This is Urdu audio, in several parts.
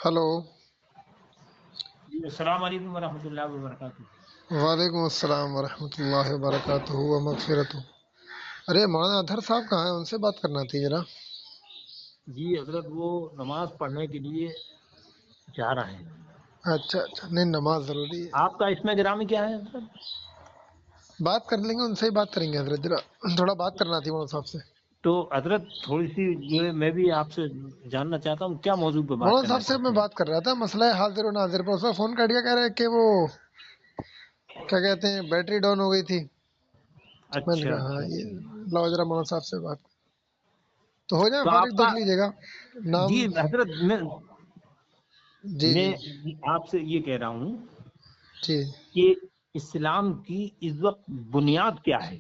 ہلو، جی السلام علیکم ورحمۃ اللہ وبرکاتہ۔ وعلیکم السلام ورحمۃ اللہ وبرکاتہ و مغفرتہ۔ ارے مولانا اطہر صاحب کہاں ہیں؟ ان سے بات کرنا تھی ذرا۔ جی حضرت وہ نماز پڑھنے کے لیے جا رہے ہیں۔ اچھا اچھا، نہیں نماز ضروری ہے، آپ کا اس میں گرامی کیا ہے حضرت؟ بات کر لیں گے، ان سے ہی بات کریں گے حضرت، ذرا تھوڑا بات کرنا تھی مولانا صاحب سے۔ تو حضرت تھوڑی سی جو ہے میں بھی آپ سے جاننا چاہتا ہوں کیا موضوع پہ بات مولانا کرنا صاحب سے میں چاہتے ہیں؟ بات کر رہا تھا، مسئلہ ہے حاضر و ناظر پر، اس میں فون کر دیا، کہہ رہے کہ وہ کیا کہتے ہیں بیٹری ڈاؤن ہو گئی تھی۔ میں نے اچھا کہا ہاں اچھا یہ اچھا۔ لاؤ ذرا مولانا صاحب سے بات تو ہو جائے تو فارغ، آپ کا دیکھ لیجیے گا نام۔ جی حضرت جی میں جی آپ سے یہ کہہ رہا ہوں جی، کہ اسلام کی اس وقت بنیاد کیا ہے؟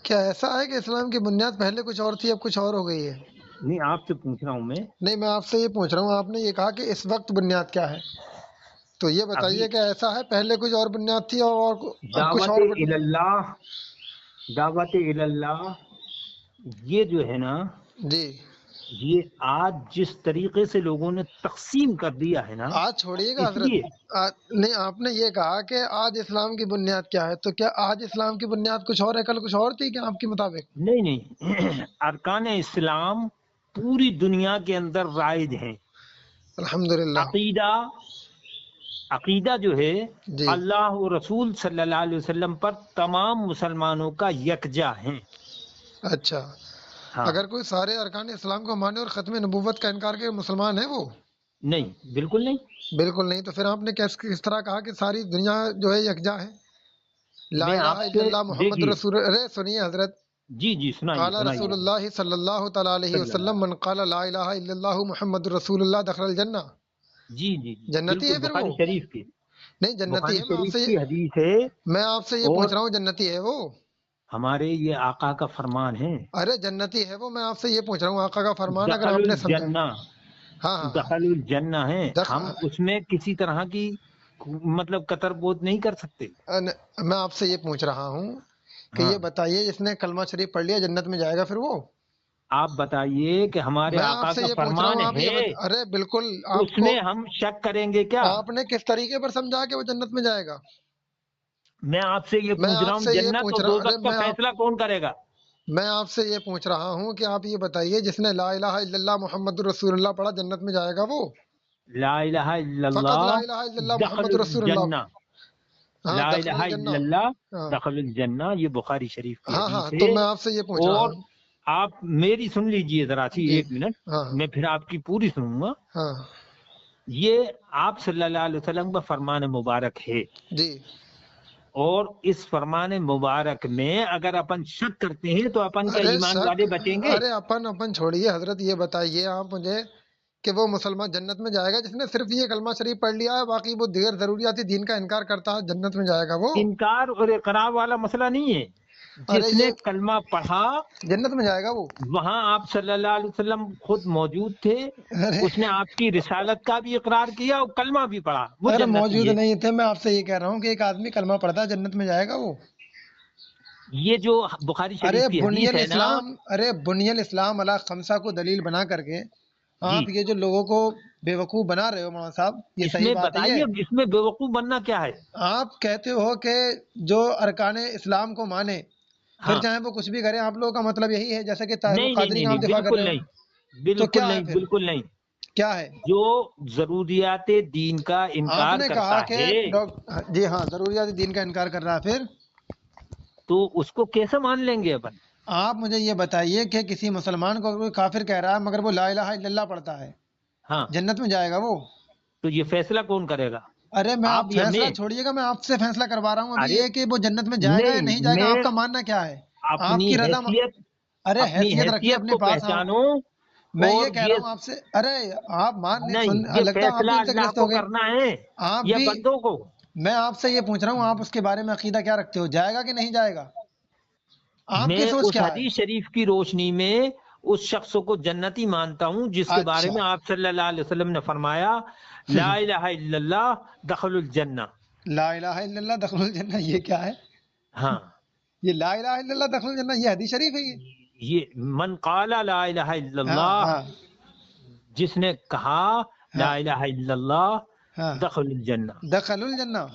کیا ایسا ہے کہ اسلام کی بنیاد پہلے کچھ اور تھی اب کچھ اور ہو گئی ہے؟ نہیں آپ سے پوچھ رہا ہوں میں۔ نہیں، میں آپ سے یہ پوچھ رہا ہوں، آپ نے یہ کہا کہ اس وقت بنیاد کیا ہے، تو یہ ابھی بتائیے کہ ایسا ہے پہلے کچھ اور بنیاد تھی اور اب کچھ دعوت اور اللہ، دعوت اللہ یہ جو ہے نا، جی یہ آج جس طریقے سے لوگوں نے تقسیم کر دیا ہے نا، آج چھوڑیے گا اس حضرت، لیے نہیں آپ نے یہ کہا کہ آج اسلام کی بنیاد کیا ہے، تو کیا آج اسلام کی بنیاد کچھ اور ہے کل کچھ اور تھی کیا آپ کے مطابق؟ نہیں نہیں ارکان اسلام پوری دنیا کے اندر رائج ہیں۔ الحمدللہ۔ عقیدہ، عقیدہ جو ہے جی اللہ و رسول صلی اللہ علیہ وسلم پر تمام مسلمانوں کا یکجا ہیں۔ اچھا، ہاں، اگر کوئی سارے ارکان اسلام کو مانے اور ختم نبوت کا انکار کرے مسلمان ہے وہ؟ نہیں بالکل نہیں۔ بالکل نہیں، تو پھر آپ نے کس طرح کہا کہ ساری دنیا جو ہے یکجا ہے؟ لا میں الہ آپ الا سے اللہ محمد دیکھیے، رسول، ارے سنیے حضرت، جی جی سنائیے قال رسول سنائیے اللہ صلی اللہ تعالی علیہ صلی اللہ وسلم من قال لا الہ الا اللہ محمد رسول اللہ دخل الجنہ۔ جی جی جی جنتی بالکل ہے پھر وہ؟ بخاری شریف کی، نہیں جنتی بخاری ہے، شریف کی حدیث ہے۔ میں آپ سے یہ اور پوچھ رہا ہوں جنتی ہے وہ؟ ہمارے یہ آقا کا فرمان ہے، ارے جنتی ہے وہ، میں آپ سے یہ پوچھ رہا ہوں آقا کا فرمان اگر دخل آپ نے سمجھا۔ الجنہ، ہاں ہاں ہاں، دخل الجنہ ہے، ہم اس میں کسی طرح کی مطلب قطر بوجھ نہیں کر سکتے۔ میں آپ سے یہ پوچھ رہا ہوں کہ ہاں، یہ بتائیے جس نے کلمہ شریف پڑھ لیا جنت میں جائے گا پھر وہ؟ آپ بتائیے کہ ہمارے میں آپ آقا سے کا یہ پوچھ رہا فرمان ہوں، آپ یہ ہے، ارے بالکل، آپ اس کو میں ہم شک کریں گے کیا؟ آپ نے کس طریقے پر سمجھا کہ وہ جنت میں جائے گا؟ میں آپ سے یہ میں پوچھ رہا آپ ہوں سے یہ جنت پوچھ اور رہا ہوں، ارے دوزخ کا فیصلہ کون کرے گا؟ میں آپ سے یہ پوچھ رہا ہوں کہ آپ یہ بتائیے جس نے لا الہ الا اللہ محمد رسول اللہ پڑھا جنت میں جائے گا وہ؟ لا الہ الا فقط لا اللہ الہ الا اللہ دخل محمد رسول اللہ، الجنہ، ہاں لا دخل الہ الجنہ، الا اللہ ہاں دخل الجنہ، یہ بخاری شریف کی ہاں ہاں، حدیث تو ہے۔ میں آپ سے یہ پوچھ رہا اور ہوں آپ میری سن لیجئے ذرا سی جی، ایک منٹ، ہاں میں پھر آپ کی پوری سنوں گا۔ ہاں یہ آپ صلی اللہ علیہ وسلم کا فرمان مبارک ہے، جی، اور اس فرمان مبارک میں اگر اپن شک کرتے ہیں تو اپن کیا ارے ایمان شک، والے بچیں گے؟ ارے اپن چھوڑیے حضرت، یہ بتائیے آپ مجھے کہ وہ مسلمان جنت میں جائے گا جس نے صرف یہ کلمہ شریف پڑھ لیا ہے، باقی وہ دیگر ضروریاتی دین کا انکار کرتا ہے، جنت میں جائے گا وہ؟ انکار اور اقرار والا مسئلہ نہیں ہے، ارے جس نے یہ کلمہ پڑھا جنت میں جائے گا وہ؟ وہاں آپ صلی اللہ علیہ وسلم خود موجود تھے، ارے اس نے آپ کی رسالت کا بھی اقرار کیا اور کلمہ بھی پڑھا، وہ ارے جنتی موجود ہے۔ نہیں تھے، میں آپ سے یہ کہہ رہا ہوں کہ ایک آدمی کلمہ پڑھتا ہے جنت میں جائے گا وہ؟ یہ جو بخاری ارے شریف کی بنی حدیث ہے نا، الاسلام، ارے بنی الاسلام علی خمسہ کو دلیل بنا کر کے جی آپ یہ جو لوگوں کو بیوقوف بنا رہے ہو مولانا صاحب، یہ اس صحیح میں بات ہے بتائیے یہ؟ اس میں بیوقوف بننا کیا ہے؟ آپ کہتے ہو کہ جو ارکان اسلام کو مانے پھر ہاں، چاہے وہ کچھ بھی کریں، آپ لوگوں کا مطلب یہی ہے جیسے کہ طاہر نہیں نہیں القادری نہیں کا نہیں آپ دفاع کر بالکل رہے ہو؟ نہیں، تو بالکل کیا ہے نہیں پھر؟ بالکل نہیں۔ کیا ہے؟ جو ضروریات دین کا آپ انکار نے کہا کرتا کہ ہے جی ہاں ضروریات دین کا انکار کر رہا ہے، پھر تو اس کو کیسے مان لیں گے اپن؟ آپ مجھے یہ بتائیے کہ کسی مسلمان کو کوئی کافر کہہ رہا ہے مگر وہ لا الہ الا اللہ پڑھتا ہے، ہاں، جنت میں جائے گا وہ؟ تو یہ فیصلہ کون کرے گا؟ ارے میں آپ آپ یا فیصلہ میں؟ چھوڑیے گا، میں آپ سے فیصلہ کروا رہا ہوں ابھی، ارے یہ کہ وہ جنت میں جائے گا یا نہیں، نہیں جائے گا، میں آپ کا ماننا کیا ہے؟ آپ اپنی کی رضا حیثیت، ارے اپنی حیثیت رکھیے حیثیت اپنے کو پاس آپ، پہچانو۔ میں یہ اور کہہ رہا یہ ہوں آپ سے، ارے آپ مان نہیں نہیں، سن، یہ لگتا ہے آپ فیصلہ بھی ان سے اللہ گرست کو ہو گئے، کرنا ہے آپ یا بھی، بندوں کو؟ میں آپ سے یہ پوچھ رہا ہوں آپ اس کے بارے میں عقیدہ کیا رکھتے ہو، جائے گا کہ نہیں جائے گا؟ آپ کی میں سوچ اس کیا ہے؟ حدیث شریف کی روشنی میں اس شخص کو جنتی مانتا ہوں جس کے بارے اچھا میں آپ صلی اللہ علیہ وسلم نے فرمایا لا الہ الا اللہ دخل الجنہ۔ لا الہ الا اللہ دخل الجنہ، یہ کیا ہے؟ ہاں، یہ لا الہ الا اللہ دخل الجنہ یہ حدیث شریف ہے یہ؟ یہ من قال لا الہ الا ہاں اللہ ہاں جس نے کہا لا ہاں الہ الا اللہ ہاں دخل الجنہ. دخل الجنہ،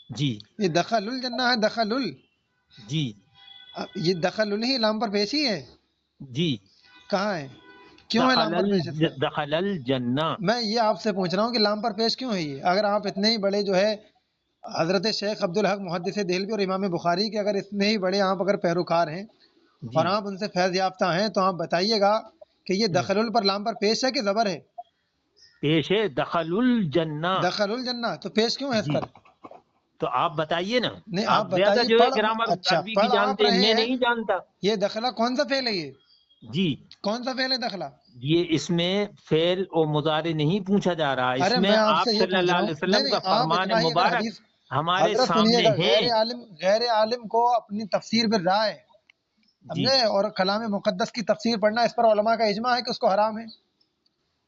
جی یہ دخل الجنہ ہے، دخل ال، جی یہ دخل ال ہی لام پر پیش ہی ہے، جی. کہاں ہے، کیوں ہے لام پر پیش اس کا؟ دخل الجنہ. میں یہ آپ سے پوچھ رہا ہوں کہ لام پر پیش کیوں ہے یہ؟ اگر آپ اتنے ہی بڑے جو ہے حضرت شیخ عبدالحق محدث دہلوی اور امام بخاری کے اگر اتنے ہی بڑے آپ اگر پیروکار ہیں اور جی آپ ان سے فیض یافتہ ہیں تو آپ بتائیے گا کہ یہ دخل ال پر لام پر پیش ہے کہ زبر ہے؟ پیش ہے دخل الجنہ. دخل الجنہ، تو پیش کیوں ہے اس جی پر؟ تو آپ بتائیے نا. نہیں آپ آپ زیادہ بتائیے، جو ہے پڑھ، گرامر اچھا عربی کی پڑھ آپ جانتے ہیں، رہے میں ہیں، نہیں جانتا. یہ دخلہ کون سا فعل ہے یہ؟ جی کون سا فعل ہے دخلہ؟ یہ اس میں فعل و مضارع نہیں پوچھا جا رہا، اس ارے میں میں آپ آپ سے یہ صلی پوچھ اللہ رہا ہوں، علیہ نہیں وسلم نہیں کا آپ فرمان اتنا ہی اگر مبارک حدیث، ہمارے حضرت سنیے سامنے گا، ہے. غیر عالم کو اپنی تفسیر پر رائے، جی سمجھے، اور کلام مقدس کی تفسیر پڑھنا اس پر علماء کا اجماع ہے کہ اس کو حرام ہے،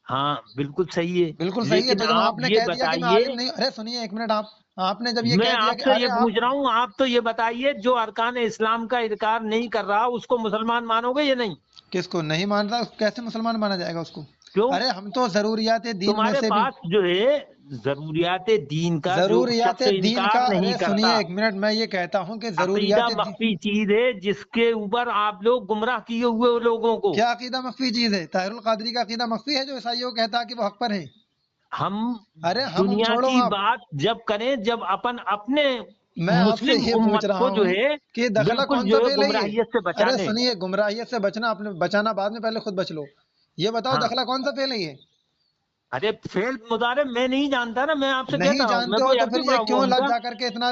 ہاں بالکل صحیح ہے. بالکل صحیح ہے۔ لیکن تو جب آپ آپ نے یہ کہہ دیا کہ میں بتائیے، عالم نہیں، ارے سنیے ایک منٹ، آپ نے جب یہ میں کہہ دیا آپ کہ سے یہ ارے آپ پوچھ رہا ہوں، آپ تو یہ بتائیے جو ارکان اسلام کا انکار نہیں کر رہا اس کو مسلمان مانو گے یا نہیں؟ کس کو نہیں مان رہا، کیسے مسلمان مانا جائے گا اس کو؟ کیوں؟ ارے ہم تو ضروریات دین میں تمہارے سے بھی، پاس جو ہے ضروریات دین کا جو ضروریات شخص دین کا، انکار ارے نہیں سنیے کرتا. ایک منٹ، میں یہ کہتا ہوں کہ عقیدہ ضروریات دین، مخفی چیز ہے جس کے اوپر آپ لوگ گمراہ کیے ہوئے لوگوں کو. کیا عقیدہ مخفی چیز ہے؟ طاہر القادری کا عقیدہ مخفی ہے جو عیسائیوں کو کہتا ہے کہ وہ حق پر ہیں؟ ہم ارے ہم دنیا چھوڑو، کی آپ، بات جب کریں جب اپنے میں آپ سے مسلم یہ پوچھ امت رہا کو جو ہوں ہے کہ یہ دخلہ بالکل کون جو سا ہے فعل ہے یہ؟ گمراہیت سے بچا ارے لیں. سنیے، گمراہیت سے بچنا، آپ نے بچانا بعد میں، پہلے خود بچ لو، یہ بتاؤ ہاں دخلہ کون سا فعل ہے یہ؟ ارے فعل مضارع میں نہیں جانتا نا، میں آپ سے نہیں کہتا ہوں، میں جانتے ہو کوئی تو عربی پھر یہ پڑھا ہوا کیوں ہوں لگ کیا؟ جا کر کے اتنا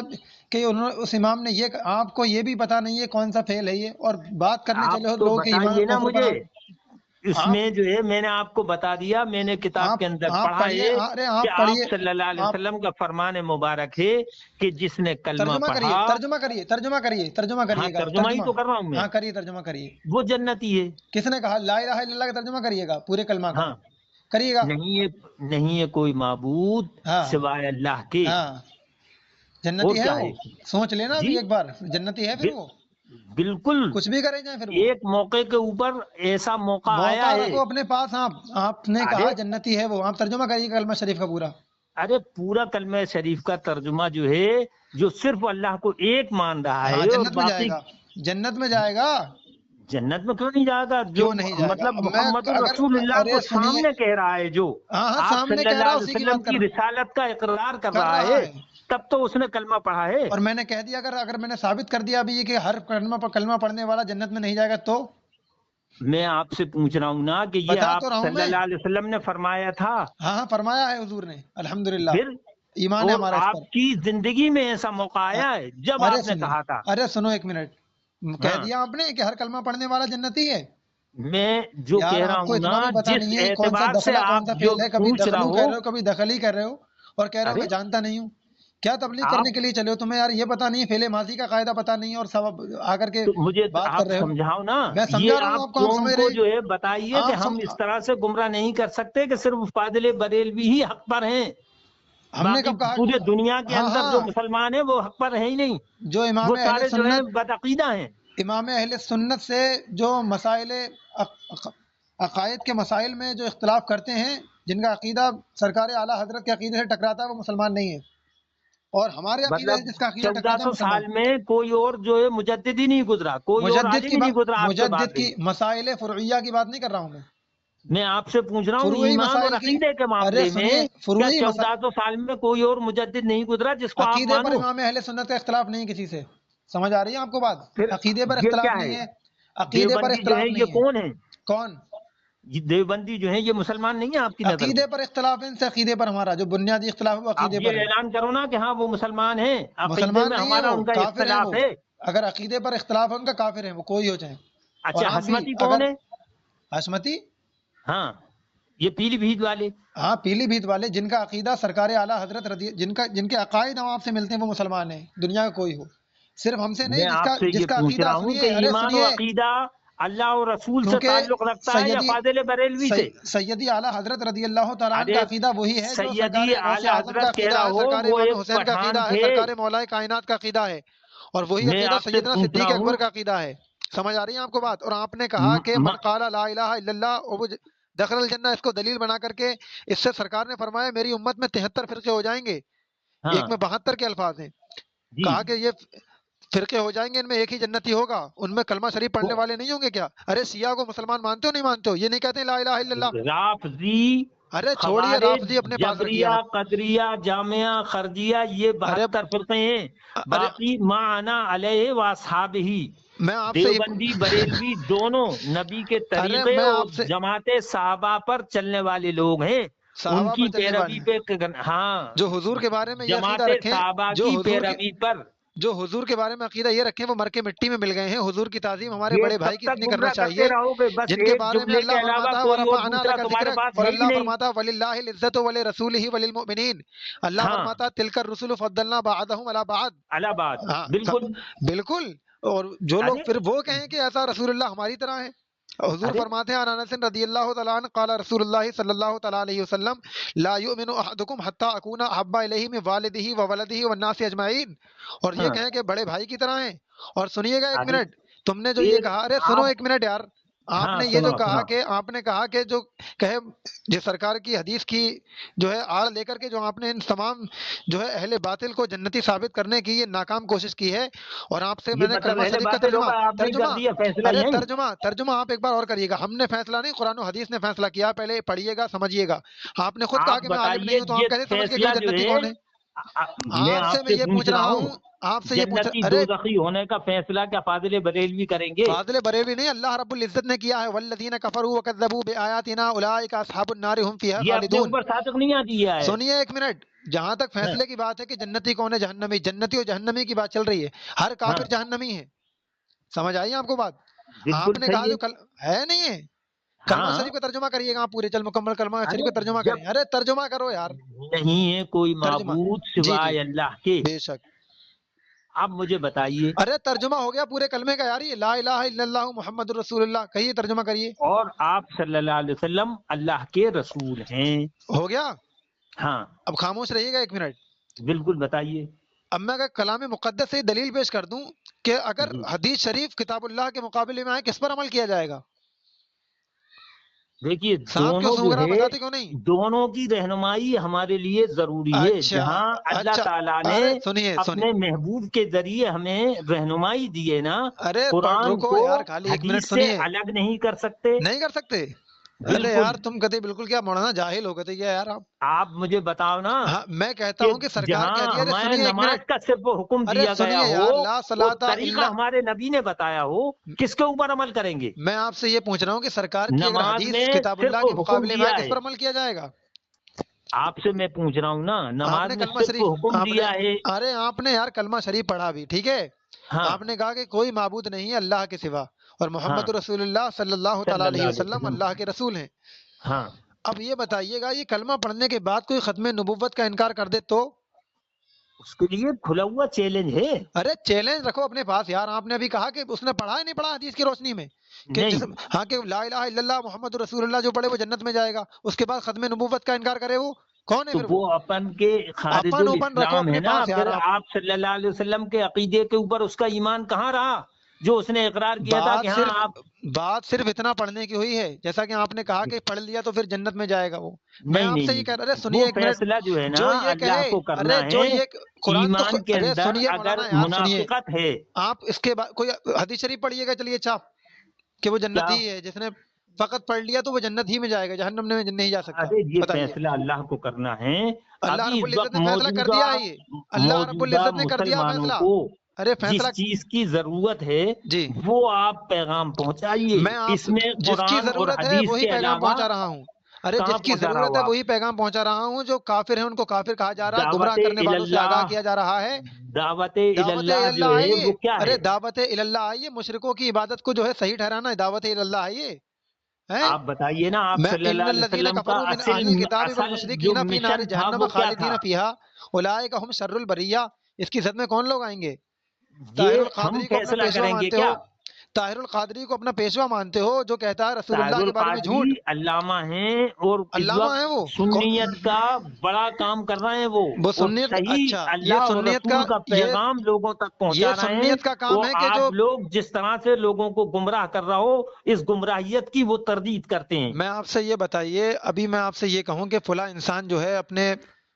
کہ انہوں اس امام نے یہ، آپ کو یہ بھی پتا نہیں ہے کون سا فعل ہے یہ، اور بات کرنے آپ چلے ہو تو لوگوں کے ایمان بتائیے اور نا کفر پر مجھے. اس آپ میں جو ہے میں نے آپ کو بتا دیا، میں نے کتاب کے اندر آپ پڑھا پڑھیے، ہے ارے کہ آپ آپ پڑھیے، صلی اللہ علیہ آپ وسلم کا فرمان مبارک ہے کہ جس نے کلمہ ترجمہ کریے، پڑھا. ترجمہ کریے، ترجمہ کریے، ترجمہ ہاں کریے گا، ترجمہ ہی ترجمہ، تو کر رہا ہوں میں. ہاں کریے، ترجمہ کریے، وہ جنتی ہے. کس نے کہا لا الہ الا اللہ کا ترجمہ کریے گا پورے کلمہ کا، ہاں کریے گا، نہیں ہے کوئی معبود ہاں سوائے اللہ کے. ہاں، اور جنتی ہے کیا وہ، ہے؟ سوچ لینا ابھی جی ایک بار، جنتی ہے پھر وہ، بالکل. کچھ بھی کرے جائیں پھر وہ، ایک موقع کے اوپر ایسا موقع آیا موقع ہے. رکھو اپنے پاس، آپ نے ارے کہا جنتی ہے وہ، آپ ترجمہ کریے کلمہ شریف کا پورا، ارے پورا کلمہ شریف کا ترجمہ جو ہے، جو صرف اللہ کو ایک مان رہا ہاں ہے اور جنت میں جائے باقی گا، جنت میں جائے گا، جنت میں کیوں نہیں جائے گا؟ جو کیوں نہیں جائے گا؟ مطلب اب میں محمد اگر، الرسول اللہ ارے کو سنیے، سامنے کہہ رہا ہے، جو ہاں ہاں آپ سامنے صلی کہہ رہا، اللہ علیہ اسی کی وسلم بات کر کی رہا ہوں، رسالت کا اقرار کر کر رہا رہا ہے، ہے، تب تو اس نے کلمہ پڑھا ہے. اور میں نے کہہ دیا اگر میں نے ثابت کر دیا ابھی یہ کہ ہر کلمہ پڑھنے والا جنت میں نہیں جائے گا تو، میں آپ سے پوچھ رہا ہوں نا کہ یہ بتا آپ تو رہا ہوں صلی میں، اللہ علیہ وسلم نے فرمایا تھا. ہاں ہاں فرمایا ہے حضور نے، الحمدللہ، پھر ایمان ہے اور ہمارا اس پر، آپ کی زندگی میں ایسا موقع آیا ہے جب ارے آپ نے سنیے، کہا تھا. ارے سنو ایک منٹ، کہہ ہاں دیا آپ نے کہ ہر کلمہ پڑھنے والا جنتی ہے؟ میں جو یار کہہ رہا آپ کو ہوں نا، اتنا بھی پتا جس نہیں ہے کون سا اعتبار سے دخلہ آپ کون سا جو فعل ہے، کبھی پوچھ رہا دخلو ہو. کہہ رہے ہو، کبھی دخل ہی کر رہے ہو، اور کہہ رہے ہو ارے میں جانتا نہیں ہوں، کیا تبلیغ آپ کرنے کے لیے چلے ہو، تمہیں یار یہ پتا نہیں ہے، فعل ماضی کا قاعدہ پتا نہیں ہے، اور سبب آ کر کے تو مجھے بات کر آپ رہے ہو، سمجھاؤ نا، میں سمجھا یہ رہا ہوں آپ آپ کو، آپ قوم سمجھ کو رہے، جو ہے بتائیے کہ ہم اس طرح سے گمراہ نہیں کر سکتے کہ صرف فاضل بریلوی ہی حق پر ہیں، ہم نے باقی کب کہا، پورے دنیا کے ہاں اندر جو ہاں، مسلمان ہیں وہ حق پر ہے ہی نہیں، جو وہ امام اہل سارے جو ہیں سنت، بدعقیدہ ہیں. امام اہل سنت سے جو مسائل عقائد کے مسائل میں جو اختلاف کرتے ہیں، جن کا عقیدہ سرکار اعلیٰ حضرت کے عقیدے سے ٹکراتا ہے، وہ مسلمان نہیں ہے، اور ہمارے عقیدے مطلب سے جس کا عقیدہ ٹکراتا ہے 1400 مسلمان. سال میں کوئی اور جو ہے مجدد ہی نہیں گزرا، کوئی اور مجدد عالم کی ہی نہیں بات، گزرا آپ کے مجدد بعد. کی مسائل فروعیہ کی بات نہیں کر رہا ہوں میں آپ سے پوچھ رہا ہوں فروعی ایمان اور مسائل کی، عقیدے کے ارے معاملے میں سنیے، کیا فروعی مسائل، 1400 سال میں کوئی اور مجدد نہیں گزرا جس کو آپ عقیدے پر مانو؟ امام اہل سنت کا اختلاف نہیں ہے کسی سے، سمجھ آ رہی ہے آپ کو بات؟ پھر عقیدے پر یہ اختلاف کیا نہیں ہے؟ ہے، عقیدے پر دیوبندی جو ہے اختلاف یہ نہیں ہے. کون ہے؟ کون؟ یہ دیوبندی جو ہے یہ مسلمان نہیں ہے آپ کی نظر عقیدے میں؟ پر اختلاف ہے ان سے، عقیدے پر ہمارا جو بنیادی اختلاف ہے وہ آپ عقیدے پر یہ ہے. اعلان کرو نا کہ ہاں وہ مسلمان ہیں، عقیدے مسلمان میں نہیں ہے ہمارا وہ، ان کا کافر ہیں وہ، اختلاف ہے. اگر عقیدے پر اختلاف ہے ان کا، کافر ہیں وہ، کوئی ہو جائے. اور اچھا آپ بھی حسمتی اگر، کون ہے؟ حشمتی، ہاں یہ پیلی بھیت والے. ہاں پیلی بھیت والے، جن کا عقیدہ سرکار اعلیٰ حضرت جن کے عقائد ہم آپ سے ملتے ہیں وہ مسلمان ہیں، دنیا کا کوئی ہو، صرف ہم سے نہیں، میں آپ سے جس یہ کا پوچھ عقیدہ، رہا ہوں سنیے، کہ ارے ایمان و سنیے، عقیدہ اللہ اور رسول سے کیونکہ تعلق رکھتا ہے یا سیدی فاضل بریلوی سے؟ سیدی اعلیٰ حضرت رضی اللہ تعالیٰ عنہ ارے کا عقیدہ وہی ہے جو سرکار سیدی غوث اعلی اعظم کا حضرت کہہ عقیدہ رہا ہے، ہو سرکار وہ امام ایک حسین کا عقیدہ پٹھان ہے، تھے. سرکار مولا کائنات کا عقیدہ ہے، اور وہی میں عقیدہ آپ سے سیدنا پوچھ رہا صدیق اکبر ہوں کا عقیدہ ہے. سمجھ آ رہی ہے آپ کو بات؟ اور آپ نے کہا کہ من قال لا الہ الا اللہ دخل الجنہ اس کو دلیل بنا کر کے اس سے سرکار نے فرمایا میری امت میں 73 فرقے ہو جائیں گے، ہاں ایک میں 72 کے الفاظ ہیں، جی، کہا کہ یہ فرقے ہو جائیں گے، ان میں ایک ہی جنتی ہوگا، ان میں کلمہ شریف پڑھنے والے نہیں ہوں گے کیا؟ ارے سیاہ کو مسلمان مانتے ہو نہیں مانتے ہو؟ یہ نہیں کہتے لا الہ الا اللہ؟ رافضی، ارے چھوڑیے خوارج، رافضی اپنے پاس رکھیے جبریہ، آپ، قدریہ، جامعہ، خرجیہ، یہ ارے 72 فرقے ہیں، ارے باقی ما انا علیہ واصحابہ، میں آپ سے دیوبندی بریلوی دونوں نبی کے ارے طریقے میں اور آپ سے جماعت صحابہ پر چلنے والے لوگ ہیں، ان صحابہ کی پر چلنے پیروی والے پہ، ہاں، جو حضور کے بارے میں یہ عقیدہ جماعت رکھیں، صحابہ جو کی حضور کے پیروی پر، جو حضور کے بارے میں عقیدہ یہ رکھیں وہ مر کے مٹی میں مل گئے ہیں۔ حضور کی تعظیم ہمارے یہ بڑے کب بھائی کی تک اتنی کرنا گمراہ کرتے چاہیے رہو گے؟ بس جن کے ایک بارے میں جملے کے اللہ علاوہ فرماتا ہے کوئی اور وَرَفَعْنَا دوسرا لَكَ تمہارے ذِكْرَكَ، پاس اور ہے ہی اللہ نہیں۔ فرماتا ہے وَلِلَّهِ الْعِزَّةُ وَلِرَسُولِهِ وَلِلْمُؤْمِنِينَ، اللہ ہاں، فرماتا ہے تِلْكَ الرُّسُلُ فَضَّلْنَا بَعْضَهُمْ عَلَى بَعْضٍ۔ الہ آباد، بالکل، ہاں بالکل، اور جو لوگ ارے پھر وہ کہیں کہ ایسا رسول اللہ ہماری طرح ہے، حضور ارے فرماتے ہیں عن انس رضی اللہ تعالیٰ عنہ قال رسول اللہ صلی اللہ تعالیٰ علیہ وسلم لا یؤمن احدکم حتی اکون احب الیہ من والدہ وولدہ والناس اجمعین، اور یہ ہاں، کہیں کہ بڑے بھائی کی طرح ہیں۔ اور سنیے گا ایک ارے منٹ، تم نے جو یہ ایک کہا، ارے سنو آپ، ایک منٹ یار، آپ ہاں نے یہ جو سنا کہا سنا، کہ آپ نے کہا کہ جو کہے جو سرکار کی حدیث کی جو ہے آڑ لے کر کے جو آپ نے ان تمام جو ہے اہل باطل کو جنتی ثابت کرنے کی یہ ناکام کوشش کی ہے، اور آپ سے یہ میں نے مطلب کلمہ اہل شریف کا باطل ترجمہ ہوگا، آپ نے کر ترجمہ دیا فیصلہ ارے یہیں۔ ترجمہ آپ ایک بار اور کریے گا، ہم نے فیصلہ نہیں، قرآن و حدیث نے فیصلہ کیا، پہلے پڑھیے گا سمجھیے گا۔ آپ نے خود کہا آپ کہ میں عالم نہیں بتائیے ہوں، تو ہم یہ کیسے سمجھ گئے کہ فیصلہ وہ جو جنتی ہے، کون ہے؟ میں آپ سے آپ میں سے یہ پوچھ پوچھ رہا رہا ہوں، ہوں، آپ سے یہ پوچھ جنتی ارے دوزخی ہونے کا فیصلہ کیا فاضل بریلوی کریں گے؟ فاضل بریلوی نہیں، اللہ رب العزت نے کیا ہے، والذین کفروا وکذبوا بآیاتنا اولئک اصحاب النار هم فیہا یہ اپنے خالدون۔ اوپر صادق نہیں آتی ہے آیت۔ سنیے ایک منٹ، جہاں تک ہاں فیصلے کی بات ہے کہ جنتی کون ہے جہنمی، جنتی اور جہنمی کی بات چل رہی ہے، ہر ہاں، کافر جہنمی ہے، سمجھ آئی آپ کو بات؟ آپ بالکل نے کہا صحیح جو ہے، ہے نہیں ہے، کلمہ ہاں، شریف کا ترجمہ کریے گا آپ پورے، چل مکمل کلمہ شریف ارے کا ترجمہ جب کریں، ارے ترجمہ کرو یار، نہیں ہے کوئی ترجمہ، معبود جی جی سوائے اللہ کے، بے شک، اب مجھے بتائیے، ارے ترجمہ ہو گیا پورے کلمے کا یار، یہ لا الہ الا اللہ محمد الرسول اللہ، کہیے ترجمہ کریے، اور آپ صلی اللہ علیہ وسلم اللہ کے رسول ہیں، ہو گیا؟ ہاں، اب خاموش رہیے گا ایک منٹ، بالکل بتائیے، اب میں اگر کلام مقدس سے دلیل پیش کر دوں کہ اگر جی حدیث شریف کتاب اللہ کے مقابلے میں آئے کس پر عمل کیا جائے گا؟ دیکھیے صاحب کیوں دونوں سونگ جو رہا، ہے، بتاتے کیوں نہیں؟ دونوں کی رہنمائی ہمارے لیے ضروری ہے، اچھا جہاں اللہ اچھا، تعالیٰ نے ارے سنیے اپنے محبوب کے ذریعے ہمیں رہنمائی دی ہے نا، ارے قرآن رکو کو یار، خالی ایک منٹ حدیث سے سنیے، الگ نہیں کر سکتے، نہیں کر سکتے؟ ارے بالکل۔ یار تم کہتے بالکل کیا مولانا جاہل ہو گئے کیا یار آپ؟ آپ مجھے بتاؤ نا ہاں میں کہتا کہ ہوں کہ سرکار جہاں کہہ دیا، ارے ہمیں سنیے ایک نماز منٹ، کا صرف حکم ارے دیا گیا سنیے ہو یار، لا اور صلاۃ طریقہ الا، ہمارے نبی نے بتایا ہو، کس کے اوپر عمل کریں گے؟ میں آپ سے یہ پوچھ رہا ہوں کہ سرکار کی اگر نماز حدیث میں کتاب صرف اللہ کے حکم مقابلے میں آئے دیا کس ہے، پر عمل کیا جائے گا؟ آپ سے میں پوچھ رہا ہوں نا، آپ نماز نے میں کلمہ صرف شریف، حکم آپ نے، دیا ہے، ارے آپ نے یار کلمہ شریف پڑھا بھی ٹھیک ہے، ہاں آپ نے کہا کہ کوئی معبود نہیں ہے اللہ کے سوا، اور ہاں، محمد رسول اللہ صلی اللہ تعالیٰ صلی علیہ اللہ علیہ وسلم وسلم، اللہ کے رسول ہیں۔ ہاں، اب یہ بتائیے گا، یہ کلمہ پڑھنے کے بعد کوئی ختم نبوت کا انکار کر دے تو؟ اس کے لیے کھلا ہوا چیلنج ہے، ارے چیلنج رکھو اپنے پاس یار، آپ نے ابھی کہا کہ اس نے پڑھا ہے نہیں پڑھا حدیث کی روشنی میں کہ جس، نہیں، ہاں کہ لا الہ الا اللہ محمد رسول اللہ جو پڑھے وہ جنت میں جائے گا، اس کے بعد ختم نبوت کا انکار کرے وہ کون ہے تو پھر وہ وہ؟ اپن کے خارج اپن اوپن رکھو الاسلام ہے اپنے نا، پاس یار، پھر آپ صلی اللہ علیہ وسلم کے عقیدے کے اوپر اس کا ایمان کہاں رہا، جو اس نے اقرار کیا تھا کہ ہاں آپ، بات صرف اتنا پڑھنے کی ہوئی ہے، جیسا کہ آپ نے کہا کہ پڑھ لیا تو پھر جنت میں جائے گا وہ، میں نہیں آپ نہیں سے یہ کہہ نہیں، رہا، ارے سنیے وہ ایک منٹ، فیصلہ جو ہے نا جو یہ اللہ کہے، کو ارے کرنا جو ہے، یہ قرآن تو ایمان کے ارے اندر سنیے اگر مولانا یار سنیے، منافقت ہے، آپ اس کے بعد کوئی حدیث شریف پڑھیے گا، چلیے اچھا کہ وہ کیا؟ جنتی ہے، جس نے فقط پڑھ لیا تو وہ جنت ہی میں جائے گا، جہنم میں نہیں جا سکتا، ارے یہ بتائیے؟ فیصلہ اللہ کو کرنا ہے، اللہ ابھی رب اس العزت وقت نے فیصلہ کر موجودہ دیا ہے، یہ اللہ رب موجودہ العزت نے کر دیا مسلمانوں فیصلہ، کو ارے فیصلہ، جس چیز کی ضرورت ہے جی وہ آپ پیغام پہنچائیے، میں آپ اس میں جس کی قرآن اور ضرورت ہے حدیث وہی کے پیغام علاوہ پہنچا رہا ہوں، ارے کہاں جس کی پہنچا رہا ضرورت ہو ہے آپ؟ وہی پیغام پہنچا رہا ہوں، جو کافر ہیں ان کو کافر کہا جا رہا ہے، گمراہ دعوت کرنے والوں سے آگاہ اللہ، کیا جا رہا ہے، دعوت دعوت اللہ جو اللہ ہے آئیے، وہ کیا ارے ہے؟ دعوت اللہ آئیے، مشرکوں کی عبادت کو جو ہے صحیح ٹھہرانا، دعوت اللہ آئیے ہیں، آپ بتائیے نا، آپ میں صلی اللہ ان علیہ الذین وسلم کا کفروا من اصل اہل الکتاب اصل جو والمشرکین فی نار مشن تھا جہنم وہ کیا خالدین تھا؟ فیہا اولئک هم شر البریہ، اس کی زد میں کون لوگ آئیں گے؟ طاہر یہ ہم القادری کو اپنا فیصلہ پیشوا کریں گے مانتے کیا؟ ہو؟ طاہر القادری کو اپنا پیشوا مانتے ہو جو کہتا ہے رسول طاہر اللہ کے بارے میں جھوٹ؟ القادری علامہ ہیں اور اس علامہ ہیں وقت وہ سنیت کا بڑا کام کر رہے ہیں وہ اور سنیت کا، صحیح اچھا یہ اللہ اور سنیت رسول کا یہ پیغام لوگوں تک پہنچا رہے ہیں۔ سنیت کا کام وہ ہے کہ جو آپ لوگ جس طرح سے لوگوں کو گمراہ کر رہا ہو اس گمراہیت کی وہ تردید کرتے ہیں۔ میں آپ سے یہ بتائیے، ابھی میں آپ سے یہ کہوں کہ فلاں انسان جو ہے اپنے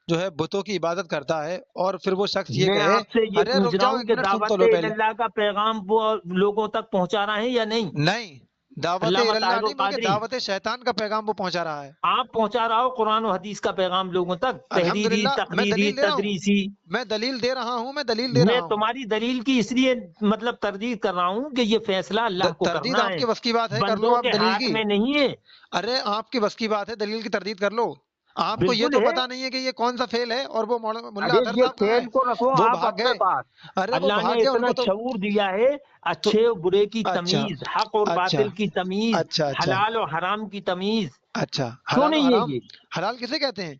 جو ہے بتوں کی عبادت کرتا ہے اور پھر وہ شخص یہ میں کہے، آپ سے یہ ارے پوچھ رک رہا جاؤ ہوں ایک کہ منٹ سن تو دعوت لو پہلے، اللہ کا پیغام وہ لوگوں تک پہنچا رہے ہیں یا نہیں؟ نہیں دعوت علامہ اللہ طاہر نہیں بلکہ القادری دعوت شیطان کا پیغام وہ پہنچا رہا ہے۔ آپ پہنچا رہا ہو قرآن و حدیث کا پیغام لوگوں تک، تحریری، الحمدللہ میں تقریری، دلیل دے رہا ہوں، تدریسی۔ میں دلیل دے رہا ہوں، میں دلیل دے میں رہا ہوں۔ تمہاری دلیل کی اس لیے مطلب تردید کر رہا ہوں کہ یہ فیصلہ اللہ کو تردید کرنا آپ ہے، کے بس کی بات ہے، کر لو بندوں آپ کے دلیل ہاتھ کی، میں نہیں ہے۔ ارے آپ کی بس کی بات ہے، دلیل کی تردید کر لو۔ آپ کو یہ بالکل تو ہے۔ پتا نہیں ہے کہ یہ کون سا فعل ہے، اور وہ ملا ارے اظہر یہ صاحب کہاں فعل ہیں؟ کو رکھو وہ آپ بھاگ اپنے گئے، پاس۔ ارے وہ اللہ بھاگ نے گئے، ان اتنا کو تو شعور دیا ہے، تو اچھے و برے کی اچھا تمیز، حق اور اچھا باطل کی تمیز، اچھا اچھا حلال و حرام کی تمیز، اچھا کیوں حلال و نہیں ہے حرام، یہ؟ حلال کسے کہتے ہیں؟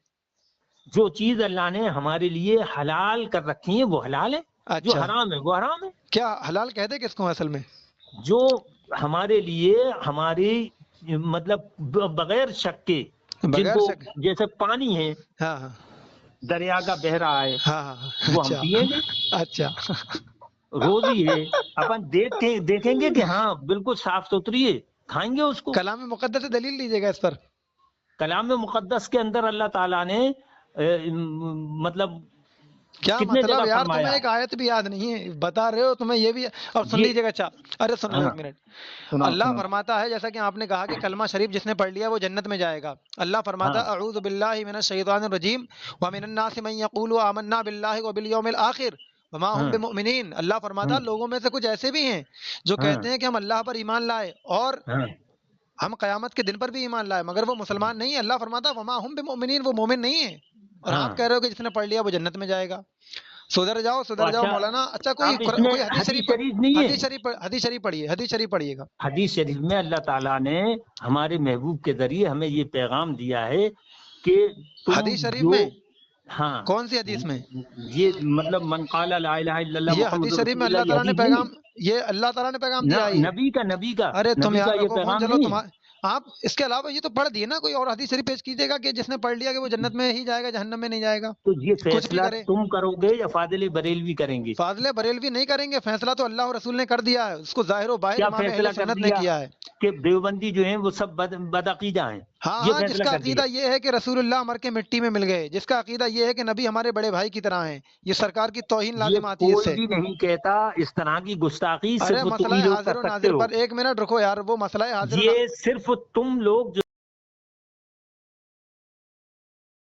جو چیز اللہ نے ہمارے لیے حلال کر رکھی ہے وہ حلال ہے، جو اچھا حرام ہے وہ حرام ہے۔ کیا حلال کہتے کس کو اصل میں؟ جو ہمارے لیے ہماری مطلب بغیر شک کے، جن بغیر کو شک، جیسے پانی ہے ہاں ہاں دریا کا بہ رہا ہے ہاں ہاں، وہ ہم اچھا پیئیں گے، اچھا روزی ہے اپن دیکھیں گے کہ ہاں بالکل صاف ستھری ہے، کھائیں گے اس کو۔ کلام مقدس سے دلیل لیجیے گا اس پر۔ کلام مقدس کے اندر اللہ تعالیٰ نے مطلب کیا کتنے مطلب جگہ یار، فرمایا تمہیں ایک آیت بھی یاد نہیں ہے، بتا رہے ہو تمہیں یہ بھی، اور سن یہ لیجیے گا۔ اچھا ارے سن لو ہاں ایک منٹ۔ سناؤ اللہ سناؤ۔ فرماتا ہے، جیسا کہ آپ نے کہا کہ کلمہ شریف جس نے پڑھ لیا وہ جنت میں جائے گا، اللہ فرماتا ہاں ہے اعوذ باللہ من الشیطان الرجیم ومن الناس من یقول آمنا باللہ وبالیوم الآخر وما هم ہاں بمؤمنین۔ اللہ فرماتا ہاں ہے لوگوں میں سے کچھ ایسے بھی ہیں جو ہاں کہتے ہیں کہ ہم اللہ پر ایمان لائے اور ہاں ہم قیامت کے دن پر بھی ایمان لائے، مگر وہ مسلمان نہیں ہے۔ اللہ فرماتا ہے وما هم بمؤمنین، وہ مومن نہیں ہے، اور ہاں۔ آپ کہہ رہے ہو کہ جس نے پڑھ لیا وہ جنت میں جائے گا۔ سدھر جاؤ اچھا مولانا۔ اچھا کوئی اب اس میں کوئی حدیث حدیث شریف، شریف نہیں ہے؟ حدیث شریف پڑھیے، حدیث شریف پڑھیے گا۔ حدیث شریف میں اللہ تعالیٰ نے ہمارے محبوب کے ذریعے ہمیں یہ پیغام دیا ہے کہ تم حدیث شریف جو میں ہاں کون سی حدیث میں؟ یہ مطلب من قال لا الہ الا اللہ یہ محمد حدیث شریف رسول میں اللہ اللہ، یہ تعالیٰ نے حدیث نہیں پیغام، یہ اللہ تعالیٰ نے پیغام دیا ہے یہ۔ نبی کا ارے تم نبی کا یار یہ رکھو فون، پیغام چلو نہیں ہے۔ آپ اس کے علاوہ یہ تو پڑھ دیے نا، کوئی اور حدیث شریف پیش کیجیے گا کہ جس نے پڑھ لیا کہ وہ جنت میں ہی جائے گا، جہنم میں نہیں جائے گا، تو یہ کچھ بھی فیصلہ کرے۔ تم کرو گے یا فاضل بریلوی کریں گے؟ فاضل بریلوی نہیں کریں گے، فیصلہ تو اللہ اور رسول نے کر دیا ہے، اس کو ظاہر و باطن کیا امام فیصلہ اہل کر سنت نے دیا کیا ہے۔ کہ دیوبندی جو ہیں وہ سب بدعقیدہ ہیں؟ ہاں یہ ہاں، جس فیصلہ کا کر عقیدہ دیا۔ یہ ہے کہ رسول اللہ مر کے مٹی میں مل گئے، جس کا عقیدہ یہ ہے کہ نبی ہمارے بڑے بھائی کی طرح ہیں، یہ سرکار کی توہین یہ لازم آتی ہے اس کوئی سے۔ بھی نہیں کہتا اس طرح کی گستاخی، ارے صرف تم مسئلہ ہی لوگ حاضر کر و سکتے ناظر ہو۔ پر ایک منٹ رکو یار، وہ مسئلہ حاضر و یہ صرف تم لوگ جو